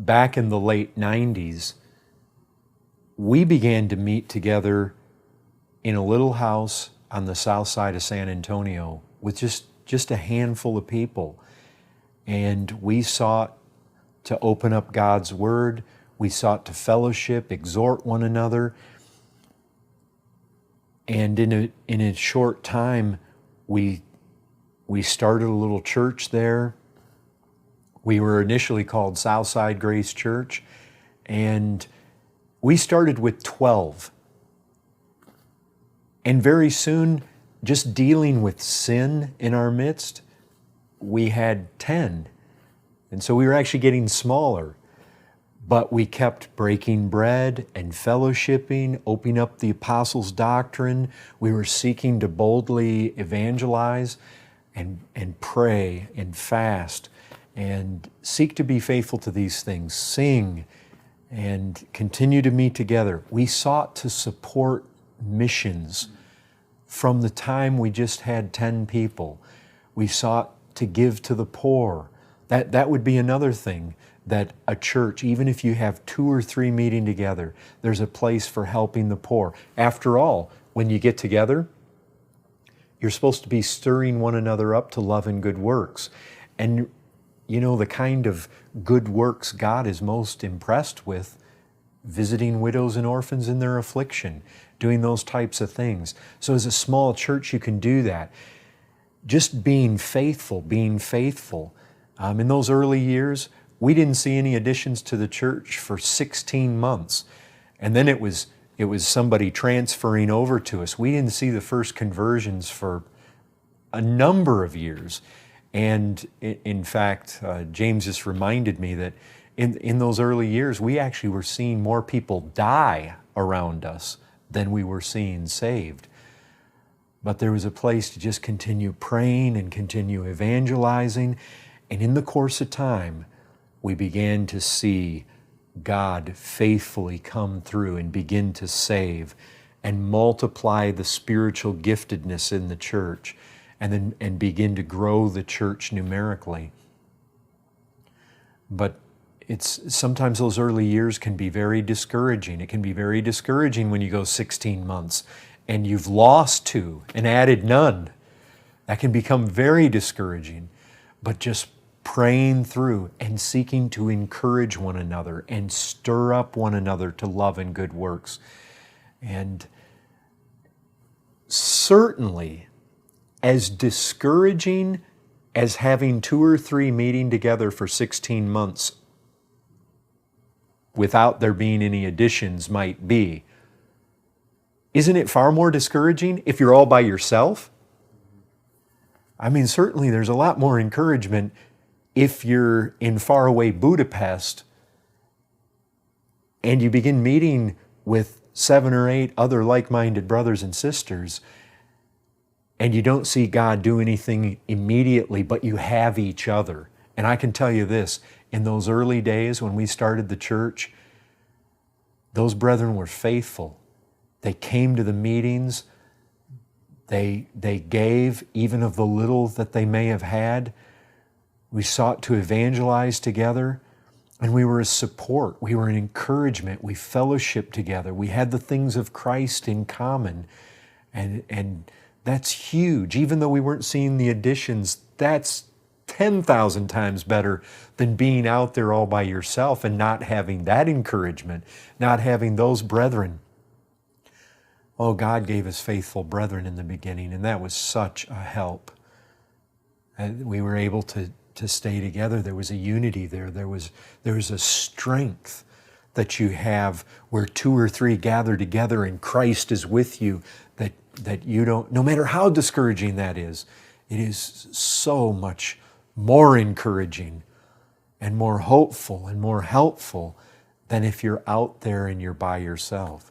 back in the late 90s, we began to meet together in a little house on the south side of San Antonio with just a handful of people. And we sought to open up God's Word. We sought to fellowship, exhort one another. And in a short time, we started a little church there. We were initially called Southside Grace Church, and we started with 12. And very soon, just dealing with sin in our midst, we had 10. And so we were actually getting smaller. But we kept breaking bread and fellowshipping, opening up the apostles' doctrine. We were seeking to boldly evangelize and pray and fast and seek to be faithful to these things, sing and continue to meet together. We sought to support missions from the time we just had 10 people. We sought to give to the poor. That would be another thing, that a church, even if you have 2 or 3 meeting together, there's a place for helping the poor. After all, when you get together, you're supposed to be stirring one another up to love and good works. And you know, the kind of good works God is most impressed with, visiting widows and orphans in their affliction, doing those types of things. So as a small church, you can do that. Just being faithful, in those early years, we didn't see any additions to the church for 16 months. And then it was somebody transferring over to us. We didn't see the first conversions for a number of years. And in fact, James just reminded me that in those early years, we actually were seeing more people die around us than we were seeing saved. But there was a place to just continue praying and continue evangelizing. And in the course of time, we began to see God faithfully come through and begin to save and multiply the spiritual giftedness in the church, and begin to grow the church numerically. But sometimes those early years can be very discouraging. It can be very discouraging when you go 16 months and you've lost 2 and added none. That can become very discouraging. But just praying through and seeking to encourage one another and stir up one another to love and good works. And certainly, as discouraging as having 2 or 3 meeting together for 16 months without there being any additions might be, isn't it far more discouraging if you're all by yourself? I mean, certainly there's a lot more encouragement if you're in faraway Budapest and you begin meeting with 7 or 8 other like-minded brothers and sisters, and you don't see God do anything immediately, but you have each other. And I can tell you this, in those early days when we started the church, those brethren were faithful. They came to the meetings. They gave even of the little that they may have had. We sought to evangelize together, and we were a support. We were an encouragement. We fellowshiped together. We had the things of Christ in common, and that's huge. Even though we weren't seeing the additions, that's 10,000 times better than being out there all by yourself and not having that encouragement, not having those brethren. Oh, God gave us faithful brethren in the beginning, and that was such a help. And we were able to stay together. There was a unity there. There was a strength that you have where 2 or 3 gather together and Christ is with you, that you don't, no matter how discouraging that is, it is so much more encouraging and more hopeful and more helpful than if you're out there and you're by yourself.